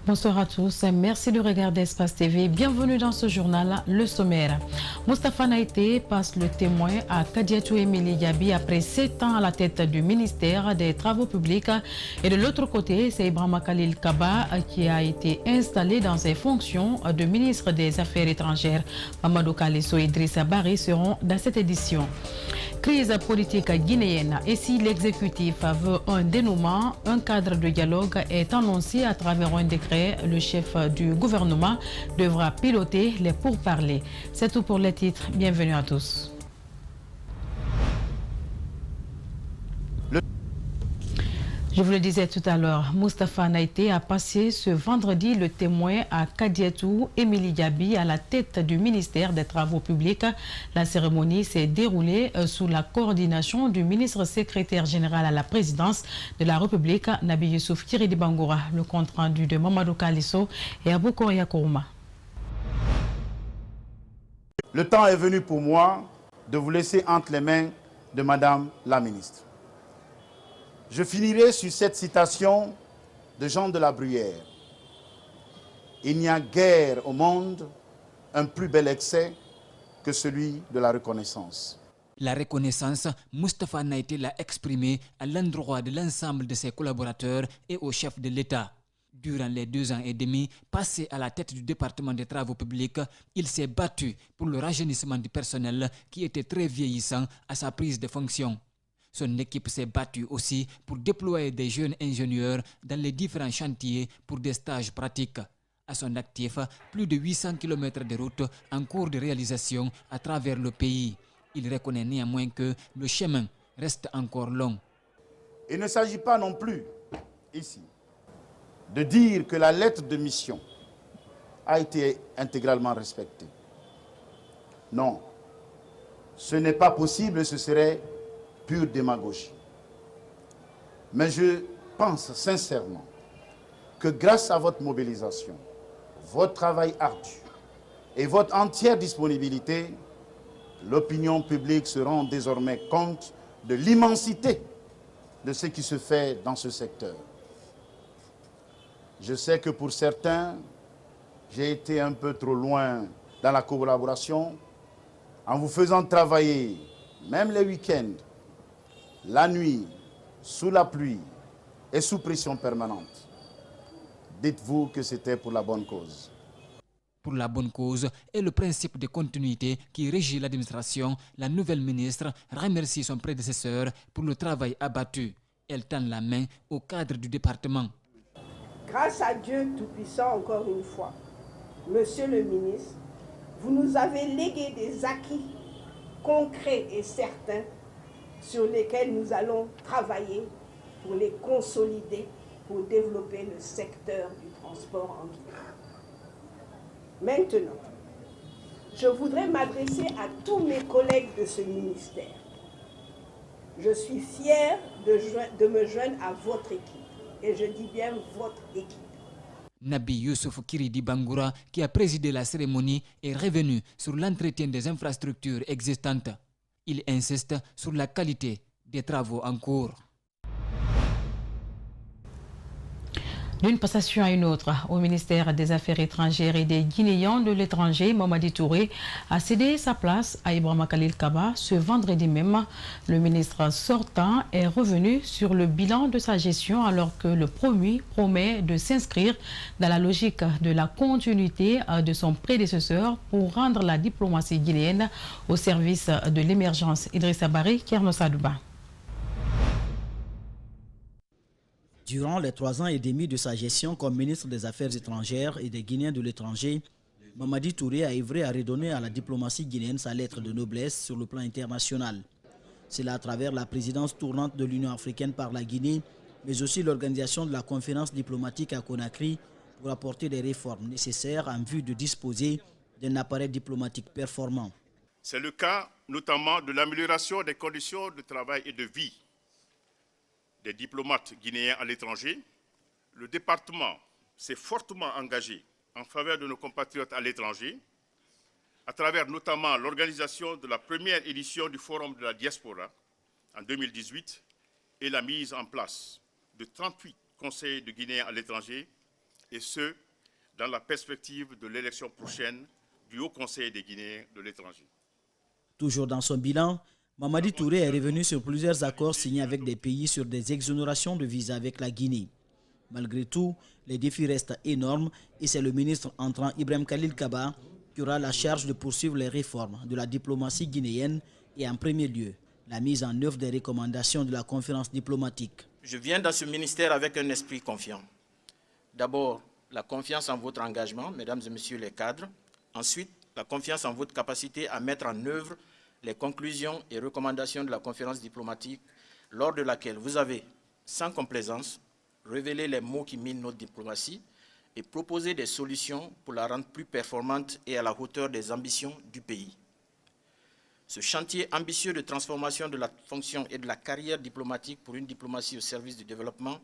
Bonsoir à tous, merci de regarder Espace TV. Bienvenue dans ce journal, le sommaire. Moustapha Naïté passe le témoin à Kadiatou Emily Yabi après 7 ans à la tête du ministère des Travaux publics. Et de l'autre côté, c'est Ibrahima Khalil Kaba qui a été installé dans ses fonctions de ministre des Affaires étrangères. Mamadou Kalisso et Idrissa Barry seront dans cette édition. Crise politique guinéenne. Et si l'exécutif veut un dénouement, un cadre de dialogue est annoncé à travers un décret. Le chef du gouvernement devra piloter les pourparlers. C'est tout pour les titres. Bienvenue à tous. Je vous le disais tout à l'heure, Moustapha Naïté a passé ce vendredi le témoin à Kadiatou Emily Yabi à la tête du ministère des Travaux publics. La cérémonie s'est déroulée sous la coordination du ministre secrétaire général à la présidence de la République, Nabi Youssouf Kiridi Bangoura. Le compte rendu de Mamadou Kalisso et Aboukour Yakourma. Le temps est venu pour moi de vous laisser entre les mains de Madame la ministre. Je finirai sur cette citation de Jean de la Bruyère. Il n'y a guère au monde un plus bel excès que celui de la reconnaissance. La reconnaissance, Moustapha Naïté l'a exprimée à l'endroit de l'ensemble de ses collaborateurs et au chef de l'État. Durant les 2 ans et demi passés à la tête du département des travaux publics, il s'est battu pour le rajeunissement du personnel qui était très vieillissant à sa prise de fonction. Son équipe s'est battue aussi pour déployer des jeunes ingénieurs dans les différents chantiers pour des stages pratiques. À son actif, plus de 800 km de route en cours de réalisation à travers le pays. Il reconnaît néanmoins que le chemin reste encore long. Il ne s'agit pas non plus, ici, de dire que la lettre de mission a été intégralement respectée. Non, ce n'est pas possible, ce serait pure démagogie. Mais je pense sincèrement que grâce à votre mobilisation, votre travail ardu et votre entière disponibilité, l'opinion publique se rend désormais compte de l'immensité de ce qui se fait dans ce secteur. Je sais que pour certains, j'ai été un peu trop loin dans la collaboration en vous faisant travailler, même les week-ends, la nuit, sous la pluie et sous pression permanente. Dites-vous que c'était pour la bonne cause. Pour la bonne cause et le principe de continuité qui régit l'administration, la nouvelle ministre remercie son prédécesseur pour le travail abattu. Elle tend la main au cadre du département. Grâce à Dieu Tout-Puissant, encore une fois, Monsieur le ministre, vous nous avez légué des acquis concrets et certains sur lesquels nous allons travailler pour les consolider, pour développer le secteur du transport en Guinée. Maintenant, je voudrais m'adresser à tous mes collègues de ce ministère. Je suis fier de me joindre à votre équipe, et je dis bien votre équipe. Nabi Youssouf Kiridi Bangoura, qui a présidé la cérémonie, est revenu sur l'entretien des infrastructures existantes. Il insiste sur la qualité des travaux en cours. D'une passation à une autre, au ministère des Affaires étrangères et des Guinéens de l'étranger, Mamadi Touré a cédé sa place à Ibrahima Khalil Kaba ce vendredi même. Le ministre sortant est revenu sur le bilan de sa gestion alors que le promu promet de s'inscrire dans la logique de la continuité de son prédécesseur pour rendre la diplomatie guinéenne au service de l'émergence. Idrissa Barry, Kerno Sadouba. Durant les 3 ans et demi de sa gestion comme ministre des Affaires étrangères et des Guinéens de l'étranger, Mamadi Touré a œuvré à redonner à la diplomatie guinéenne sa lettre de noblesse sur le plan international. C'est là à travers la présidence tournante de l'Union africaine par la Guinée, mais aussi l'organisation de la conférence diplomatique à Conakry pour apporter des réformes nécessaires en vue de disposer d'un appareil diplomatique performant. C'est le cas notamment de l'amélioration des conditions de travail et de vie des diplomates guinéens à l'étranger. Le département s'est fortement engagé en faveur de nos compatriotes à l'étranger, à travers notamment l'organisation de la première édition du Forum de la Diaspora en 2018 et la mise en place de 38 conseils de Guinéens à l'étranger et ce, dans la perspective de l'élection prochaine du Haut Conseil des Guinéens de l'étranger. Toujours dans son bilan, Mamadi Touré est revenu sur plusieurs accords signés avec des pays sur des exonérations de visa avec la Guinée. Malgré tout, les défis restent énormes et c'est le ministre entrant Ibrahim Khalil Kaba qui aura la charge de poursuivre les réformes de la diplomatie guinéenne et en premier lieu, la mise en œuvre des recommandations de la conférence diplomatique. Je viens dans ce ministère avec un esprit confiant. D'abord, la confiance en votre engagement, mesdames et messieurs les cadres. Ensuite, la confiance en votre capacité à mettre en œuvre les conclusions et recommandations de la conférence diplomatique lors de laquelle vous avez, sans complaisance, révélé les maux qui minent notre diplomatie et proposé des solutions pour la rendre plus performante et à la hauteur des ambitions du pays. Ce chantier ambitieux de transformation de la fonction et de la carrière diplomatique pour une diplomatie au service du développement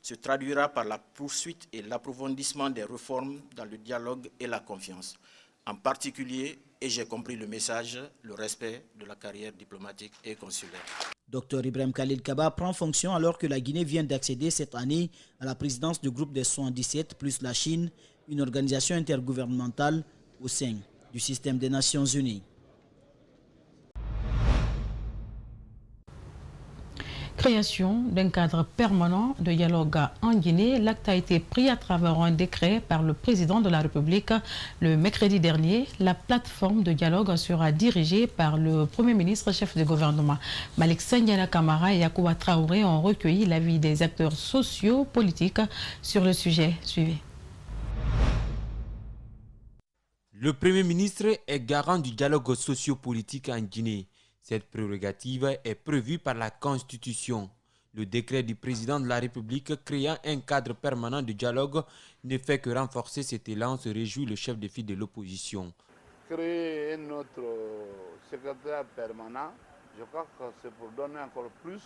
se traduira par la poursuite et l'approfondissement des réformes dans le dialogue et la confiance. En particulier, et j'ai compris le message, le respect de la carrière diplomatique et consulaire. Dr Ibrahim Khalil Kaba prend fonction alors que la Guinée vient d'accéder cette année à la présidence du groupe des 77 plus la Chine, une organisation intergouvernementale au sein du système des Nations Unies. Création d'un cadre permanent de dialogue en Guinée. L'acte a été pris à travers un décret par le président de la République le mercredi dernier. La plateforme de dialogue sera dirigée par le Premier ministre chef de gouvernement. Malik Sandiara Camara et Yacouba Traoré ont recueilli l'avis des acteurs sociaux, politiques sur le sujet. Suivez. Le Premier ministre est garant du dialogue socio-politique en Guinée. Cette prérogative est prévue par la Constitution. Le décret du président de la République créant un cadre permanent de dialogue ne fait que renforcer cet élan, se réjouit le chef de file de l'opposition. Créer un autre secrétaire permanent, je crois que c'est pour donner encore plus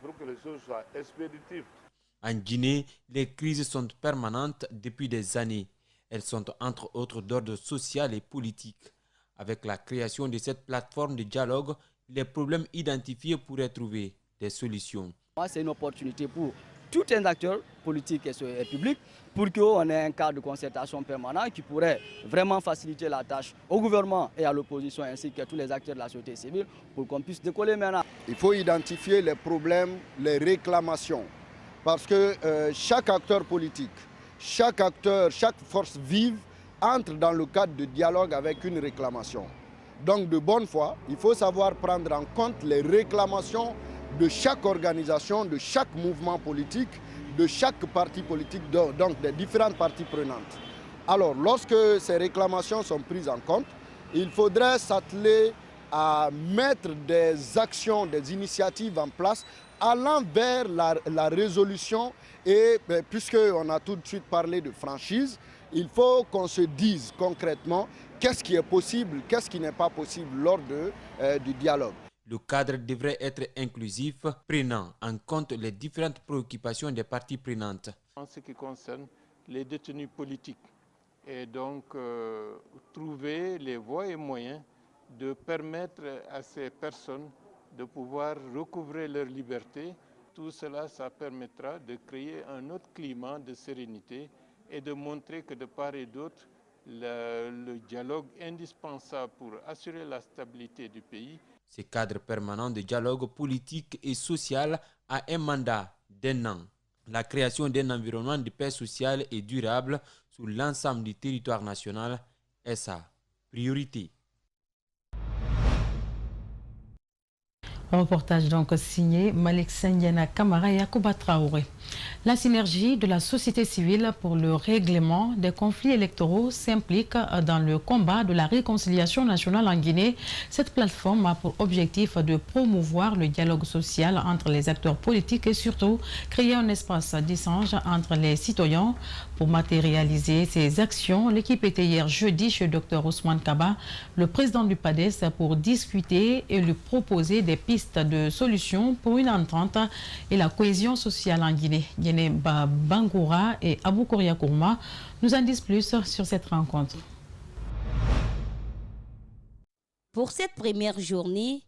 pour que les choses soient expéditives. En Guinée, les crises sont permanentes depuis des années. Elles sont entre autres d'ordre social et politique. Avec la création de cette plateforme de dialogue, les problèmes identifiés pourraient trouver des solutions. C'est une opportunité pour tout un acteur politique et public pour qu'on ait un cadre de concertation permanent qui pourrait vraiment faciliter la tâche au gouvernement et à l'opposition ainsi qu'à tous les acteurs de la société civile pour qu'on puisse décoller maintenant. Il faut identifier les problèmes, les réclamations parce que chaque acteur politique, chaque acteur, chaque force vive entre dans le cadre de dialogue avec une réclamation. Donc de bonne foi, il faut savoir prendre en compte les réclamations de chaque organisation, de chaque mouvement politique, de chaque parti politique, donc des différentes parties prenantes. Alors lorsque ces réclamations sont prises en compte, il faudrait s'atteler à mettre des actions, des initiatives en place allant vers la résolution et puisqu'on a tout de suite parlé de franchise, il faut qu'on se dise concrètement qu'est-ce qui est possible, qu'est-ce qui n'est pas possible lors du dialogue. Le cadre devrait être inclusif, prenant en compte les différentes préoccupations des parties prenantes. En ce qui concerne les détenus politiques, et donc trouver les voies et moyens de permettre à ces personnes de pouvoir recouvrer leur liberté. Tout cela, ça permettra de créer un autre climat de sérénité et de montrer que de part et d'autre, le dialogue indispensable pour assurer la stabilité du pays. Ce cadre permanent de dialogue politique et social a un mandat d'1 an. La création d'un environnement de paix sociale et durable sur l'ensemble du territoire national est sa priorité. Reportage donc signé Malik Sandiara Camara et Yacouba Traoré. La synergie de la société civile pour le règlement des conflits électoraux s'implique dans le combat de la réconciliation nationale en Guinée. Cette plateforme a pour objectif de promouvoir le dialogue social entre les acteurs politiques et surtout créer un espace d'échange entre les citoyens. Pour matérialiser ces actions, l'équipe était hier jeudi chez Dr Ousmane Kaba, le président du PADES, pour discuter et lui proposer des pistes de solutions pour une entente et la cohésion sociale en Guinée. Yeneba Bangoura et Abou Koria Kourma nous en disent plus sur cette rencontre. Pour cette première journée,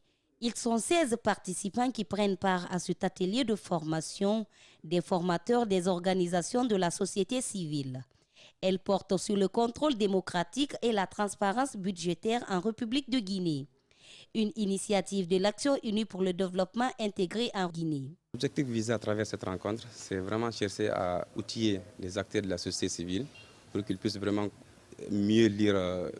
Ils sont 16 participants qui prennent part à cet atelier de formation des formateurs des organisations de la société civile. Elle porte sur le contrôle démocratique et la transparence budgétaire en République de Guinée. Une initiative de l'Action unie pour le développement intégré en Guinée. L'objectif visé à travers cette rencontre, c'est vraiment chercher à outiller les acteurs de la société civile pour qu'ils puissent vraiment mieux lire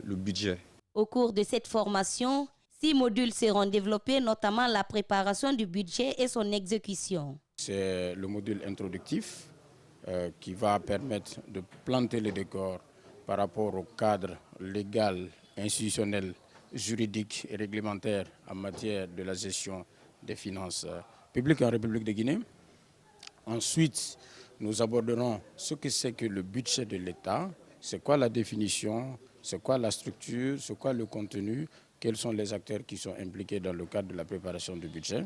le budget. Au cours de cette formation, 6 modules seront développés, notamment la préparation du budget et son exécution. C'est le module introductif qui va permettre de planter le décor par rapport au cadre légal, institutionnel, juridique et réglementaire en matière de la gestion des finances publiques en République de Guinée. Ensuite, nous aborderons ce que c'est que le budget de l'État, c'est quoi la définition, c'est quoi la structure, c'est quoi le contenu, quels sont les acteurs qui sont impliqués dans le cadre de la préparation du budget.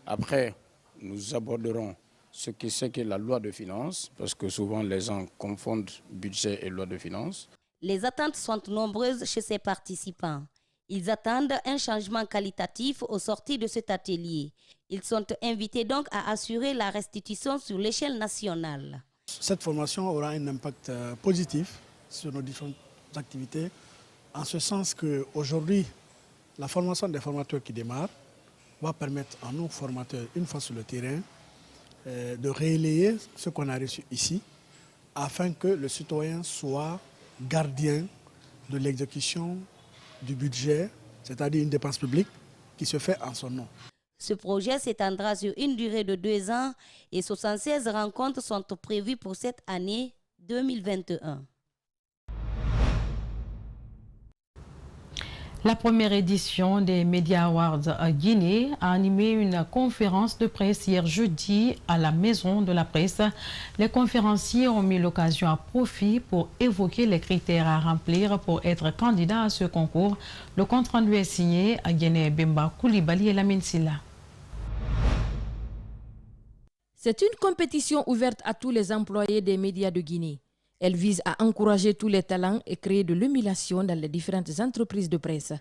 Après, nous aborderons ce que c'est que la loi de finances, parce que souvent les gens confondent budget et loi de finances. Les attentes sont nombreuses chez ces participants. Ils attendent un changement qualitatif au sortir de cet atelier. Ils sont invités donc à assurer la restitution sur l'échelle nationale. Cette formation aura un impact positif sur nos différentes activités, en ce sens qu'aujourd'hui, la formation des formateurs qui démarre va permettre à nos formateurs, une fois sur le terrain, de relayer ce qu'on a reçu ici, afin que le citoyen soit gardien de l'exécution du budget, c'est-à-dire une dépense publique qui se fait en son nom. Ce projet s'étendra sur une durée de 2 ans et 76 rencontres sont prévues pour cette année 2021. La première édition des Media Awards à Guinée a animé une conférence de presse hier jeudi à la Maison de la Presse. Les conférenciers ont mis l'occasion à profit pour évoquer les critères à remplir pour être candidat à ce concours. Le compte-rendu est signé à Guinée Bemba Koulibaly et Lamine Silla. C'est une compétition ouverte à tous les employés des médias de Guinée. Elle vise à encourager tous les talents et créer de l'émulation dans les différentes entreprises de presse.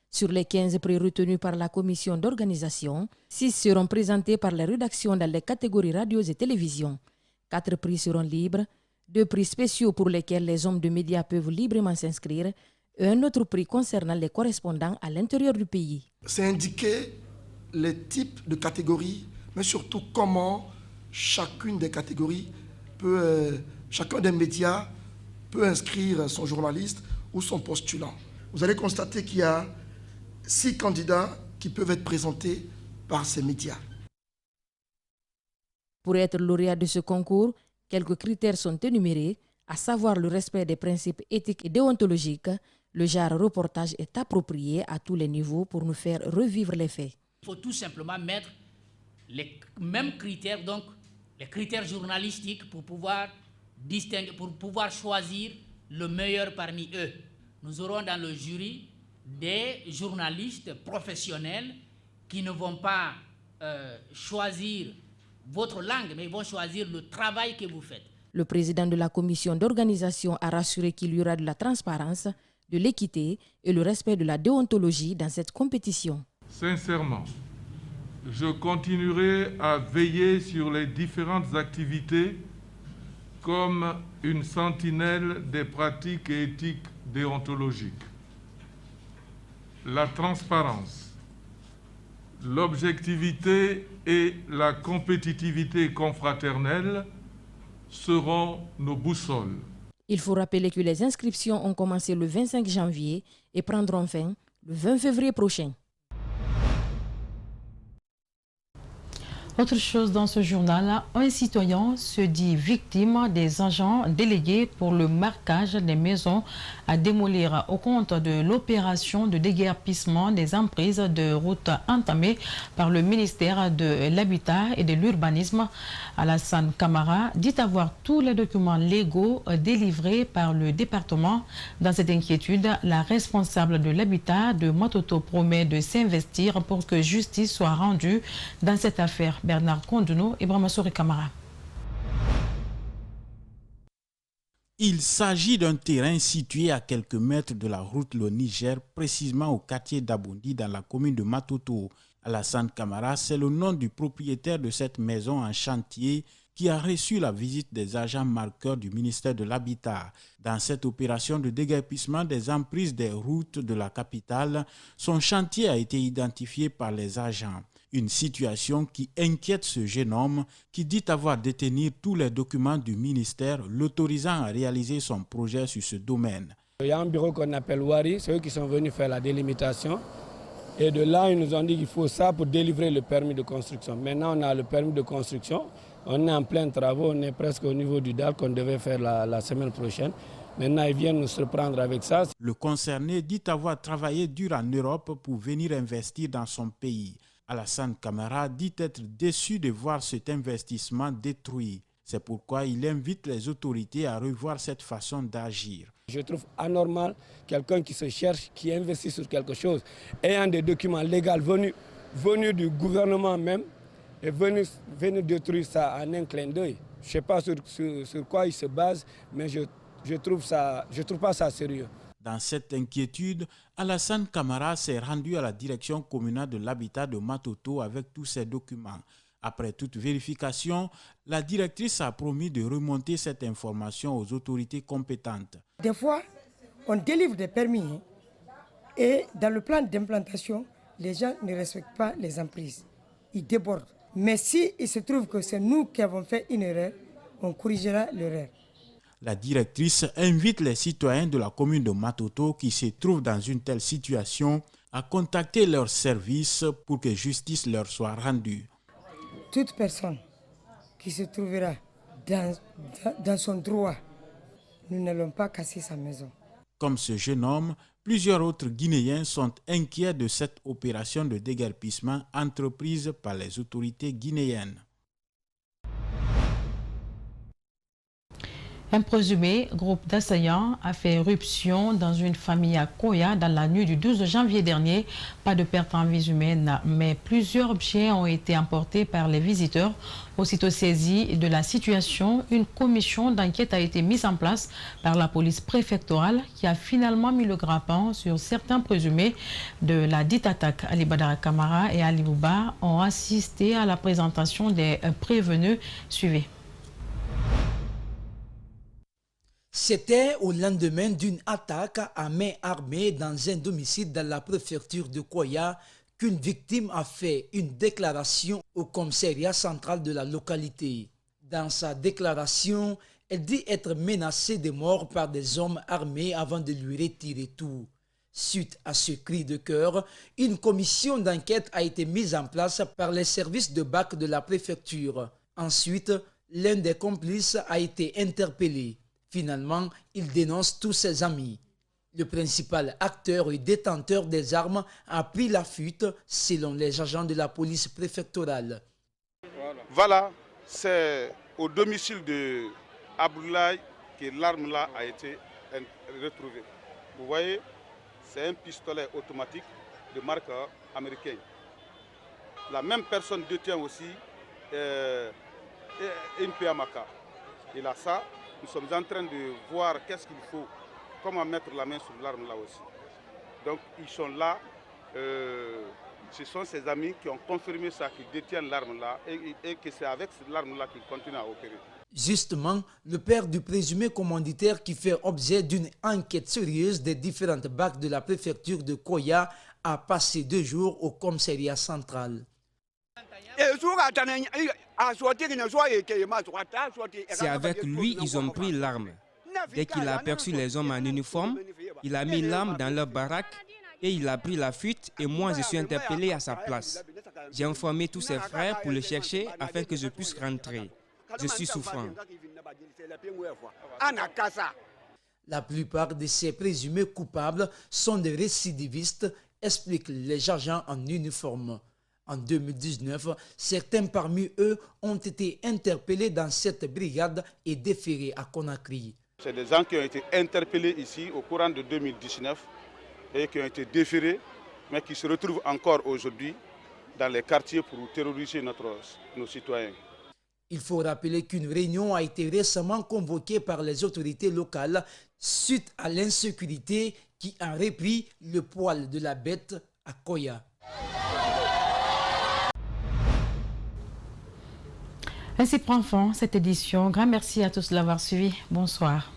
Sur les 15 prix retenus par la commission d'organisation, 6 seront présentés par les rédactions dans les catégories radios et télévision. 4 prix seront libres, 2 prix spéciaux pour lesquels les hommes de médias peuvent librement s'inscrire et un autre prix concernant les correspondants à l'intérieur du pays. C'est indiquer les types de catégories, mais surtout comment chacune des catégories peut... Chacun des médias peut inscrire son journaliste ou son postulant. Vous allez constater qu'il y a 6 candidats qui peuvent être présentés par ces médias. Pour être lauréat de ce concours, quelques critères sont énumérés, à savoir le respect des principes éthiques et déontologiques. Le genre reportage est approprié à tous les niveaux pour nous faire revivre les faits. Il faut tout simplement mettre les mêmes critères, donc les critères journalistiques pour pouvoir distinguer, pour pouvoir choisir le meilleur parmi eux. Nous aurons dans le jury des journalistes professionnels qui ne vont pas choisir votre langue, mais ils vont choisir le travail que vous faites. Le président de la commission d'organisation a rassuré qu'il y aura de la transparence, de l'équité et le respect de la déontologie dans cette compétition. Sincèrement, je continuerai à veiller sur les différentes activités comme une sentinelle des pratiques et éthiques déontologiques. La transparence, l'objectivité et la compétitivité confraternelle seront nos boussoles. Il faut rappeler que les inscriptions ont commencé le 25 janvier et prendront fin le 20 février prochain. Autre chose dans ce journal, un citoyen se dit victime des agents délégués pour le marquage des maisons à démolir au compte de l'opération de déguerpissement des emprises de route entamée par le ministère de l'Habitat et de l'Urbanisme. Alassane Camara dit avoir tous les documents légaux délivrés par le département. Dans cette inquiétude, la responsable de l'habitat de Matoto promet de s'investir pour que justice soit rendue dans cette affaire. Bernard Kondouno et Brahmasori Camara. Il s'agit d'un terrain situé à quelques mètres de la route Le Niger, précisément au quartier d'Abondi dans la commune de Matoto. Alassane Camara, c'est le nom du propriétaire de cette maison en chantier qui a reçu la visite des agents marqueurs du ministère de l'Habitat. Dans cette opération de déguerpissement des emprises des routes de la capitale, son chantier a été identifié par les agents. Une situation qui inquiète ce jeune homme qui dit avoir détenu tous les documents du ministère l'autorisant à réaliser son projet sur ce domaine. Il y a un bureau qu'on appelle Wari, c'est eux qui sont venus faire la délimitation. Et de là, ils nous ont dit qu'il faut ça pour délivrer le permis de construction. Maintenant, on a le permis de construction. On est en plein travaux, on est presque au niveau du DAL qu'on devait faire la semaine prochaine. Maintenant, ils viennent nous surprendre avec ça. Le concerné dit avoir travaillé dur en Europe pour venir investir dans son pays. Alassane Camara dit être déçu de voir cet investissement détruit. C'est pourquoi il invite les autorités à revoir cette façon d'agir. Je trouve anormal quelqu'un qui se cherche, qui investit sur quelque chose, ayant des documents légaux venus du gouvernement même, et venir détruire ça en un clin d'œil. Je ne sais pas sur quoi il se base, mais je trouve pas ça sérieux. Dans cette inquiétude, Alassane Camara s'est rendu à la direction communale de l'habitat de Matoto avec tous ses documents. Après toute vérification, la directrice a promis de remonter cette information aux autorités compétentes. Des fois, on délivre des permis et dans le plan d'implantation, les gens ne respectent pas les emprises. Ils débordent. Mais s'il se trouve que c'est nous qui avons fait une erreur, on corrigera l'erreur. La directrice invite les citoyens de la commune de Matoto qui se trouvent dans une telle situation à contacter leurs services pour que justice leur soit rendue. Toute personne qui se trouvera dans son droit, nous n'allons pas casser sa maison. Comme ce jeune homme, plusieurs autres Guinéens sont inquiets de cette opération de déguerpissement entreprise par les autorités guinéennes. Un présumé groupe d'assaillants a fait éruption dans une famille à Koya dans la nuit du 12 janvier dernier. Pas de perte en vies humaines, mais plusieurs objets ont été emportés par les visiteurs. Aussitôt saisie de la situation, une commission d'enquête a été mise en place par la police préfectorale qui a finalement mis le grappin sur certains présumés de la dite attaque. Ali Badara Camara et Ali Bouba ont assisté à la présentation des prévenus. Suivez. C'était au lendemain d'une attaque à main armée dans un domicile dans la préfecture de Koya qu'une victime a fait une déclaration au commissariat central de la localité. Dans sa déclaration, elle dit être menacée de mort par des hommes armés avant de lui retirer tout. Suite à ce cri de cœur, une commission d'enquête a été mise en place par les services de BAC de la préfecture. Ensuite, l'un des complices a été interpellé. Finalement, il dénonce tous ses amis. Le principal acteur et détenteur des armes a pris la fuite selon les agents de la police préfectorale. Voilà, c'est au domicile de Abdoulaye que l'arme là a été retrouvée. Vous voyez, c'est un pistolet automatique de marque américaine. La même personne détient aussi une PMK. Il a ça. Nous sommes en train de voir qu'est-ce qu'il faut, comment mettre la main sur l'arme là aussi. Donc ils sont là, ce sont ses amis qui ont confirmé ça, qu'ils détiennent l'arme là et que c'est avec cette arme là qu'ils continuent à opérer. Justement, le père du présumé commanditaire qui fait objet d'une enquête sérieuse des différentes BAC de la préfecture de Koya a passé 2 jours au commissariat central. C'est avec lui ils ont pris l'arme. Dès qu'il a aperçu les hommes en uniforme, il a mis l'arme dans leur baraque et il a pris la fuite et moi je suis interpellé à sa place. J'ai informé tous ses frères pour le chercher afin que je puisse rentrer. Je suis souffrant. La plupart de ces présumés coupables sont des récidivistes, expliquent les agents en uniforme. En 2019, certains parmi eux ont été interpellés dans cette brigade et déférés à Conakry. C'est des gens qui ont été interpellés ici au courant de 2019 et qui ont été déférés, mais qui se retrouvent encore aujourd'hui dans les quartiers pour terroriser nos citoyens. Il faut rappeler qu'une réunion a été récemment convoquée par les autorités locales suite à l'insécurité qui a repris le poil de la bête à Koya. Ainsi prend fin cette édition. Grand merci à tous de l'avoir suivi. Bonsoir.